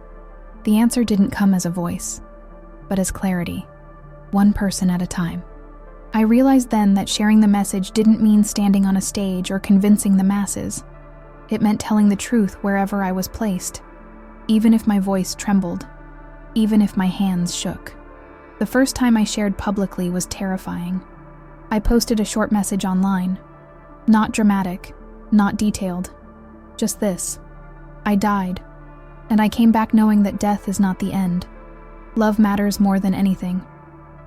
The answer didn't come as a voice, but as clarity, one person at a time. I realized then that sharing the message didn't mean standing on a stage or convincing the masses. It meant telling the truth wherever I was placed, even if my voice trembled, even if my hands shook. The first time I shared publicly was terrifying. I posted a short message online. Not dramatic, not detailed. Just this. I died, and I came back knowing that death is not the end. Love matters more than anything,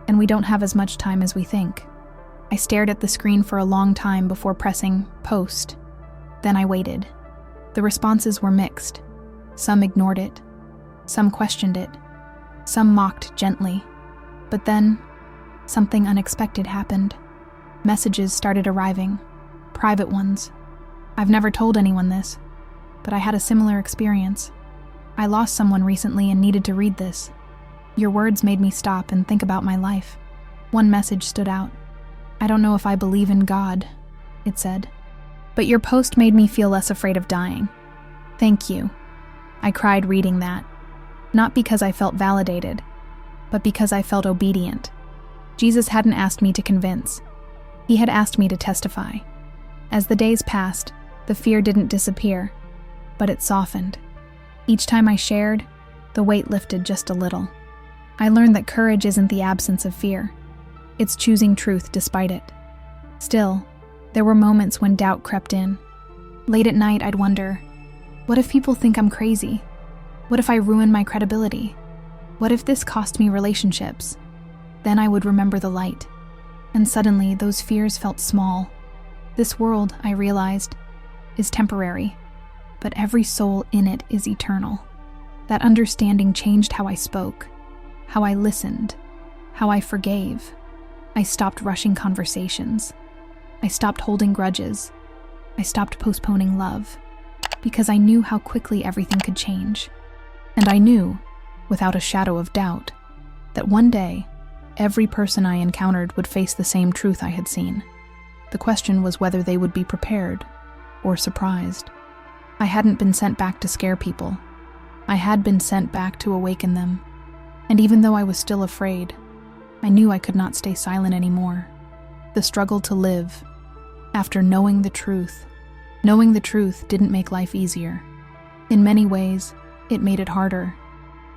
and we don't have as much time as we think. I stared at the screen for a long time before pressing post. Then I waited. The responses were mixed. Some ignored it. Some questioned it. Some mocked gently. But then, something unexpected happened. Messages started arriving. Private ones. I've never told anyone this, but I had a similar experience. I lost someone recently and needed to read this. Your words made me stop and think about my life. One message stood out. I don't know if I believe in God, it said. But your post made me feel less afraid of dying. Thank you. I cried reading that. Not because I felt validated, but because I felt obedient. Jesus hadn't asked me to convince. He had asked me to testify. As the days passed, the fear didn't disappear, but it softened. Each time I shared, the weight lifted just a little. I learned that courage isn't the absence of fear. It's choosing truth despite it. Still, there were moments when doubt crept in. Late at night, I'd wonder, what if people think I'm crazy? What if I ruin my credibility? What if this cost me relationships? Then I would remember the light. And suddenly, those fears felt small. This world, I realized, is temporary, but every soul in it is eternal. That understanding changed how I spoke, how I listened, how I forgave. I stopped rushing conversations. I stopped holding grudges. I stopped postponing love, because I knew how quickly everything could change. And I knew, without a shadow of doubt, that one day, every person I encountered would face the same truth I had seen. The question was whether they would be prepared or surprised. I hadn't been sent back to scare people. I had been sent back to awaken them. And even though I was still afraid, I knew I could not stay silent anymore. The struggle to live. After knowing the truth didn't make life easier. In many ways, it made it harder.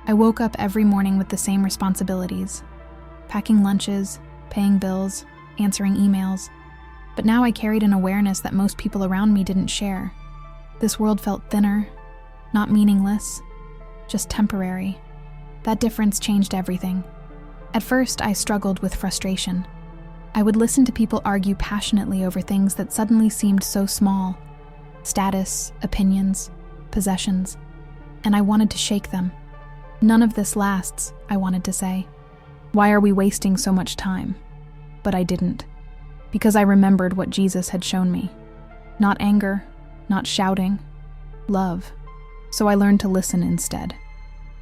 I woke up every morning with the same responsibilities. Packing lunches, paying bills, answering emails. But now I carried an awareness that most people around me didn't share. This world felt thinner, not meaningless, just temporary. That difference changed everything. At first, I struggled with frustration. I would listen to people argue passionately over things that suddenly seemed so small. Status, opinions, possessions. And I wanted to shake them. None of this lasts, I wanted to say. Why are we wasting so much time? But I didn't. Because I remembered what Jesus had shown me. Not anger, not shouting, love. So I learned to listen instead.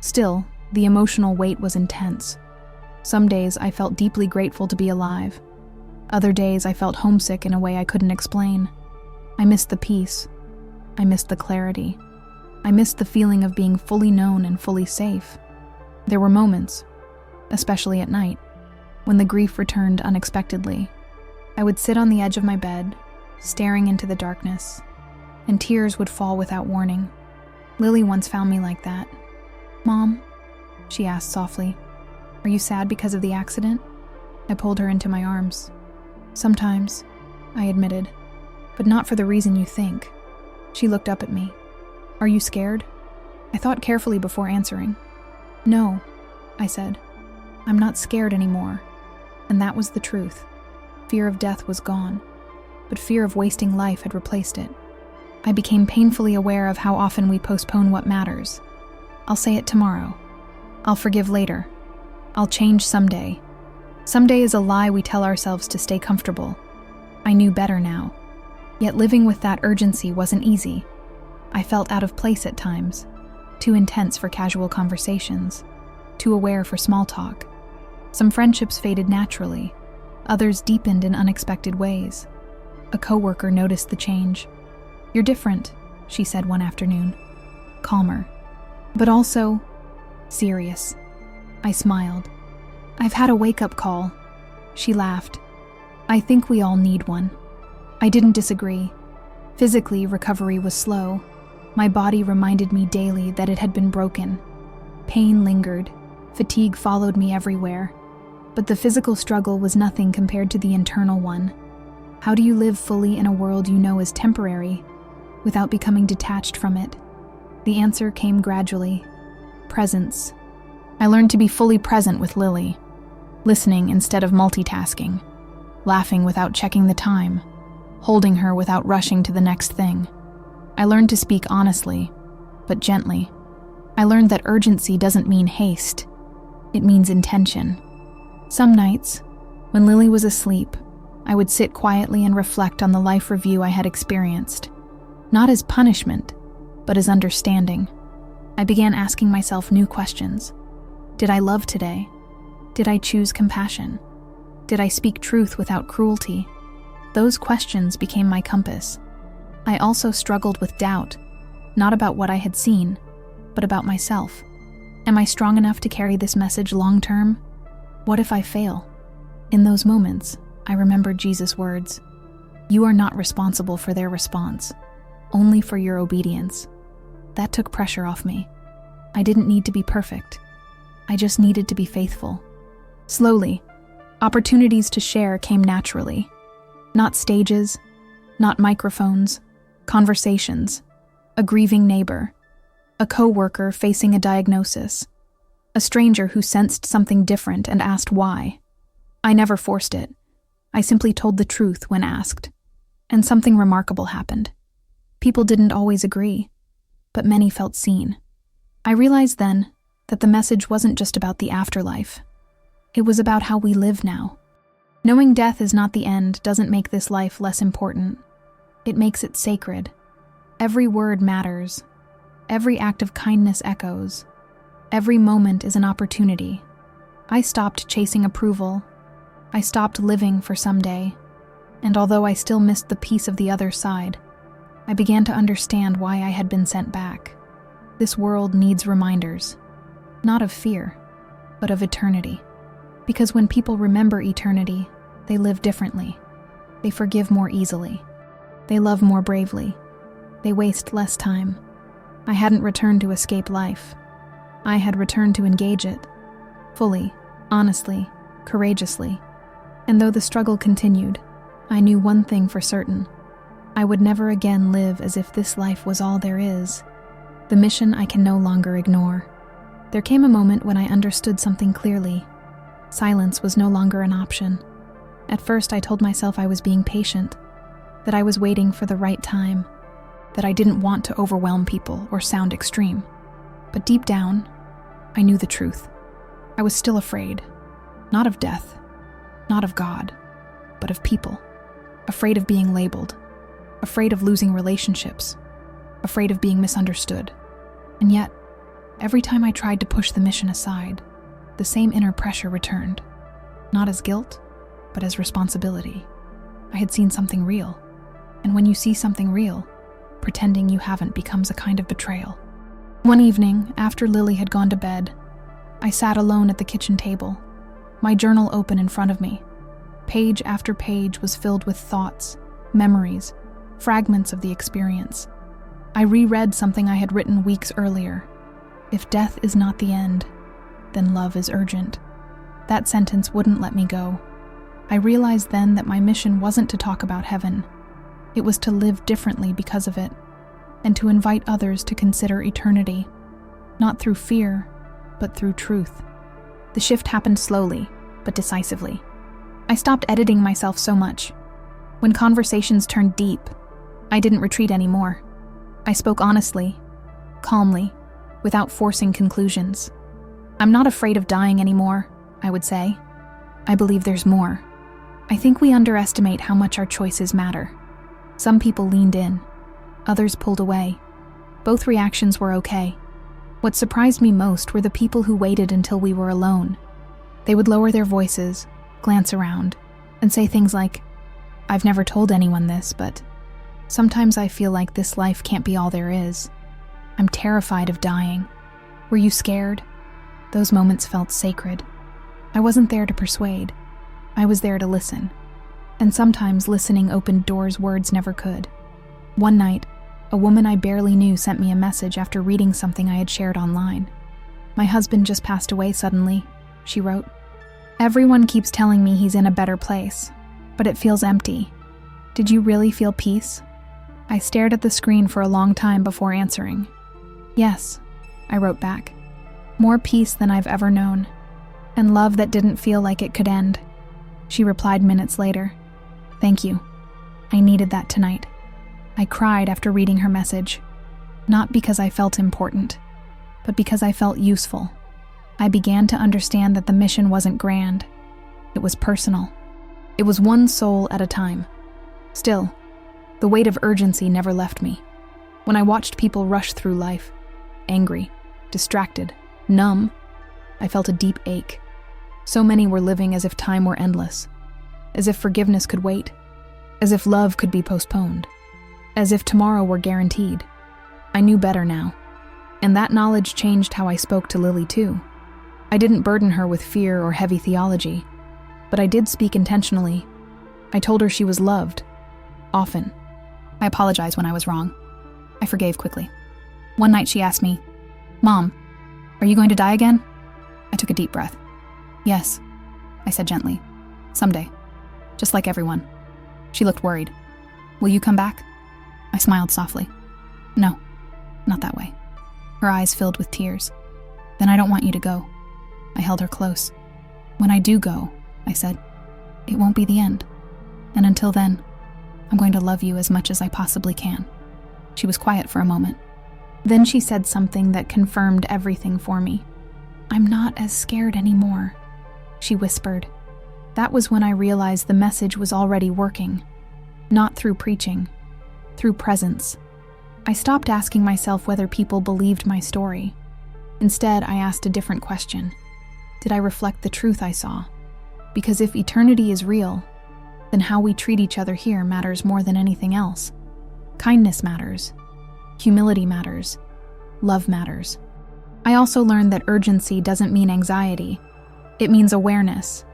Still, the emotional weight was intense. Some days I felt deeply grateful to be alive. Other days I felt homesick in a way I couldn't explain. I missed the peace. I missed the clarity. I missed the feeling of being fully known and fully safe. There were moments, especially at night, when the grief returned unexpectedly. I would sit on the edge of my bed, staring into the darkness, and tears would fall without warning. Lily once found me like that. "Mom," she asked softly, "are you sad because of the accident?" I pulled her into my arms. "Sometimes," I admitted, "but not for the reason you think." She looked up at me. "Are you scared?" I thought carefully before answering. "No," I said. "I'm not scared anymore." And that was the truth. Fear of death was gone, but fear of wasting life had replaced it. I became painfully aware of how often we postpone what matters. I'll say it tomorrow. I'll forgive later. I'll change someday. Someday is a lie we tell ourselves to stay comfortable. I knew better now. Yet living with that urgency wasn't easy. I felt out of place at times, too intense for casual conversations, too aware for small talk. Some friendships faded naturally, others deepened in unexpected ways. A coworker noticed the change. "You're different," she said one afternoon. Calmer, but also serious. I smiled. "I've had a wake-up call." She laughed. "I think we all need one." I didn't disagree. Physically, recovery was slow. My body reminded me daily that it had been broken. Pain lingered. Fatigue followed me everywhere. But the physical struggle was nothing compared to the internal one. How do you live fully in a world you know is temporary, without becoming detached from it? The answer came gradually. Presence. I learned to be fully present with Lily, listening instead of multitasking, laughing without checking the time, holding her without rushing to the next thing. I learned to speak honestly, but gently. I learned that urgency doesn't mean haste. It means intention. Some nights, when Lily was asleep, I would sit quietly and reflect on the life review I had experienced, not as punishment, but as understanding. I began asking myself new questions. Did I love today? Did I choose compassion? Did I speak truth without cruelty? Those questions became my compass. I also struggled with doubt, not about what I had seen, but about myself. Am I strong enough to carry this message long term? What if I fail? In those moments, I remembered Jesus' words, "You are not responsible for their response, only for your obedience." That took pressure off me. I didn't need to be perfect. I just needed to be faithful. Slowly, opportunities to share came naturally. Not stages, not microphones, conversations, a grieving neighbor, a coworker facing a diagnosis, a stranger who sensed something different and asked why. I never forced it. I simply told the truth when asked. And something remarkable happened. People didn't always agree, but many felt seen. I realized then that the message wasn't just about the afterlife. It was about how we live now. Knowing death is not the end doesn't make this life less important. It makes it sacred. Every word matters. Every act of kindness echoes. Every moment is an opportunity. I stopped chasing approval. I stopped living for someday. And although I still missed the peace of the other side, I began to understand why I had been sent back. This world needs reminders, not of fear, but of eternity. Because when people remember eternity, they live differently. They forgive more easily. They love more bravely. They waste less time. I hadn't returned to escape life. I had returned to engage it, fully, honestly, courageously. And though the struggle continued, I knew one thing for certain. I would never again live as if this life was all there is. The mission I can no longer ignore. There came a moment when I understood something clearly. Silence was no longer an option. At first, I told myself I was being patient, that I was waiting for the right time, that I didn't want to overwhelm people or sound extreme. But deep down, I knew the truth. I was still afraid, not of death, not of God, but of people. Afraid of being labeled, afraid of losing relationships, afraid of being misunderstood. And yet, every time I tried to push the mission aside, the same inner pressure returned, not as guilt, but as responsibility. I had seen something real, and when you see something real, pretending you haven't becomes a kind of betrayal. One evening, after Lily had gone to bed, I sat alone at the kitchen table, my journal open in front of me. Page after page was filled with thoughts, memories, fragments of the experience. I reread something I had written weeks earlier. If death is not the end, then love is urgent. That sentence wouldn't let me go. I realized then that my mission wasn't to talk about heaven. It was to live differently because of it, and to invite others to consider eternity. Not through fear, but through truth. The shift happened slowly, but decisively. I stopped editing myself so much. When conversations turned deep, I didn't retreat anymore. I spoke honestly, calmly, without forcing conclusions. I'm not afraid of dying anymore, I would say. I believe there's more. I think we underestimate how much our choices matter. Some people leaned in, others pulled away. Both reactions were okay. What surprised me most were the people who waited until we were alone. They would lower their voices, glance around, and say things like, "I've never told anyone this, but sometimes I feel like this life can't be all there is. I'm terrified of dying. Were you scared?" Those moments felt sacred. I wasn't there to persuade. I was there to listen. And sometimes listening opened doors words never could. One night, a woman I barely knew sent me a message after reading something I had shared online. "My husband just passed away suddenly," she wrote. "Everyone keeps telling me he's in a better place, but it feels empty. Did you really feel peace?" I stared at the screen for a long time before answering. "Yes," I wrote back. "More peace than I've ever known, and love that didn't feel like it could end." She replied minutes later, "Thank you. I needed that tonight." I cried after reading her message, not because I felt important, but because I felt useful. I began to understand that the mission wasn't grand. It was personal. It was one soul at a time. Still, the weight of urgency never left me. When I watched people rush through life, angry, distracted, numb, I felt a deep ache. So many were living as if time were endless, as if forgiveness could wait, as if love could be postponed, as if tomorrow were guaranteed. I knew better now, and that knowledge changed how I spoke to Lily too. I didn't burden her with fear or heavy theology, but I did speak intentionally. I told her she was loved, often. I apologized when I was wrong. I forgave quickly. One night she asked me, "Mom, are you going to die again?" I took a deep breath. "Yes," I said gently. "Someday. Just like everyone." She looked worried. "Will you come back?" I smiled softly. "No, not that way." Her eyes filled with tears. "Then I don't want you to go." I held her close. "When I do go," I said, "it won't be the end. And until then, I'm going to love you as much as I possibly can." She was quiet for a moment. Then she said something that confirmed everything for me. "I'm not as scared anymore," she whispered. That was when I realized the message was already working. Not through preaching, through presence. I stopped asking myself whether people believed my story. Instead, I asked a different question. Did I reflect the truth I saw? Because if eternity is real, then how we treat each other here matters more than anything else. Kindness matters. Humility matters. Love matters. I also learned that urgency doesn't mean anxiety. It means awareness.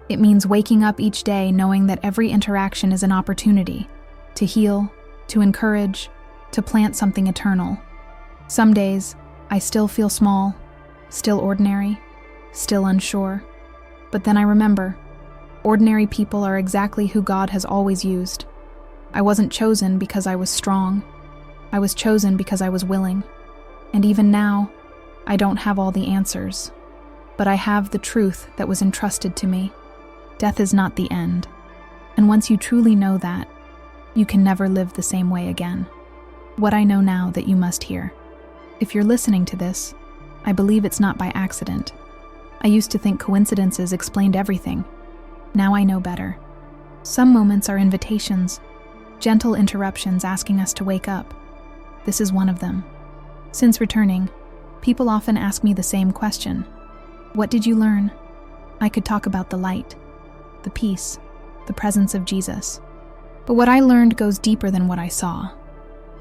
It means waking up each day knowing that every interaction is an opportunity to heal, to encourage, to plant something eternal. Some days, I still feel small, still ordinary, still unsure. But then I remember, ordinary people are exactly who God has always used. I wasn't chosen because I was strong. I was chosen because I was willing. And even now, I don't have all the answers. But I have the truth that was entrusted to me. Death is not the end. And once you truly know that, you can never live the same way again. What I know now that you must hear. If you're listening to this, I believe it's not by accident. I used to think coincidences explained everything. Now I know better. Some moments are invitations, gentle interruptions asking us to wake up. This is one of them. Since returning, people often ask me the same question. What did you learn? I could talk about the light, the peace, the presence of Jesus. But what I learned goes deeper than what I saw.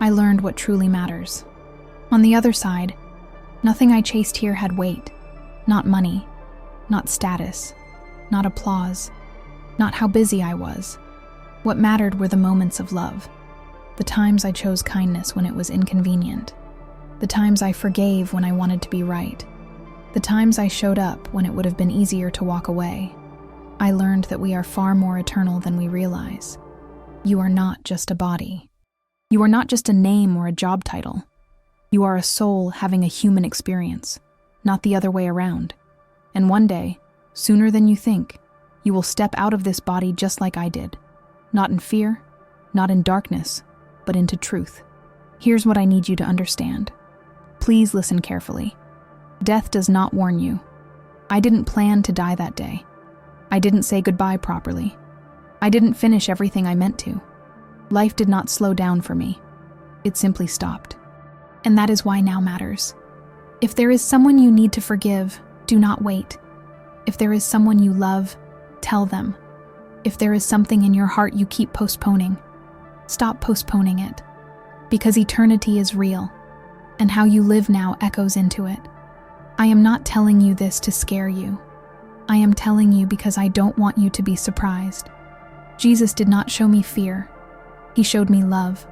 I learned what truly matters. On the other side, nothing I chased here had weight. Not money, not status, not applause, not how busy I was. What mattered were the moments of love. The times I chose kindness when it was inconvenient. The times I forgave when I wanted to be right. The times I showed up when it would have been easier to walk away. I learned that we are far more eternal than we realize. You are not just a body. You are not just a name or a job title. You are a soul having a human experience, not the other way around. And one day, sooner than you think, you will step out of this body just like I did. Not in fear, not in darkness, but into truth. Here's what I need you to understand. Please listen carefully. Death does not warn you. I didn't plan to die that day. I didn't say goodbye properly. I didn't finish everything I meant to. Life did not slow down for me. It simply stopped. And that is why now matters. If there is someone you need to forgive, do not wait. If there is someone you love, tell them. If there is something in your heart you keep postponing, stop postponing it. Because eternity is real, and how you live now echoes into it. I am not telling you this to scare you. I am telling you because I don't want you to be surprised. Jesus did not show me fear. He showed me love,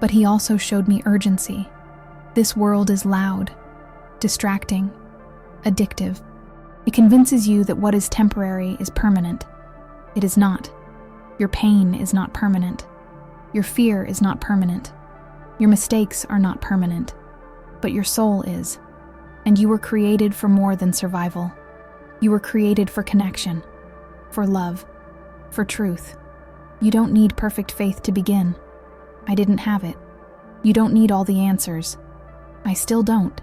but he also showed me urgency. This world is loud, distracting, addictive. It convinces you that what is temporary is permanent. It is not. Your pain is not permanent. Your fear is not permanent. Your mistakes are not permanent. But your soul is. And you were created for more than survival. You were created for connection, for love, for truth. You don't need perfect faith to begin. I didn't have it. You don't need all the answers. I still don't.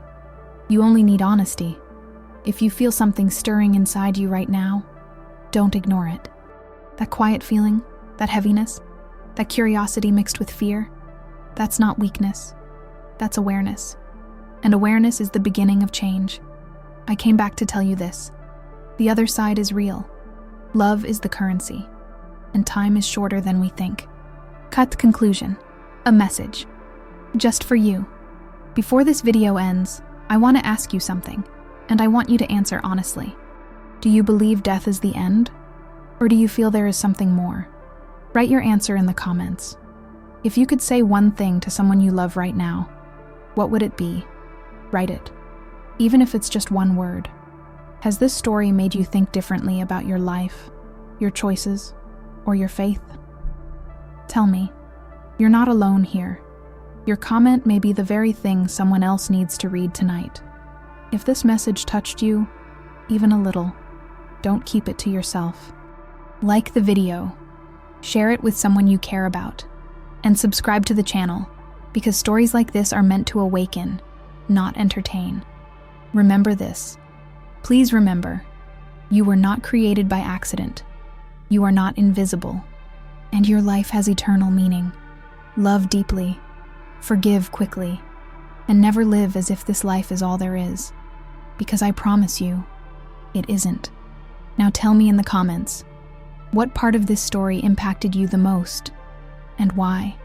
You only need honesty. If you feel something stirring inside you right now, don't ignore it. That quiet feeling, that heaviness, that curiosity mixed with fear, that's not weakness. That's awareness. And awareness is the beginning of change. I came back to tell you this. The other side is real. Love is the currency. And time is shorter than we think. Cut conclusion. A message. Just for you. Before this video ends, I want to ask you something, and I want you to answer honestly. Do you believe death is the end? Or do you feel there is something more? Write your answer in the comments. If you could say one thing to someone you love right now, what would it be? Write it. Even if it's just one word. Has this story made you think differently about your life, your choices, or your faith? Tell me. You're not alone here. Your comment may be the very thing someone else needs to read tonight. If this message touched you, even a little, don't keep it to yourself. Like the video, share it with someone you care about, and subscribe to the channel, because stories like this are meant to awaken, not entertain. Remember this. Please remember, you were not created by accident. You are not invisible, and your life has eternal meaning. Love deeply, forgive quickly, and never live as if this life is all there is, because I promise you, it isn't. Now tell me in the comments, what part of this story impacted you the most, and why?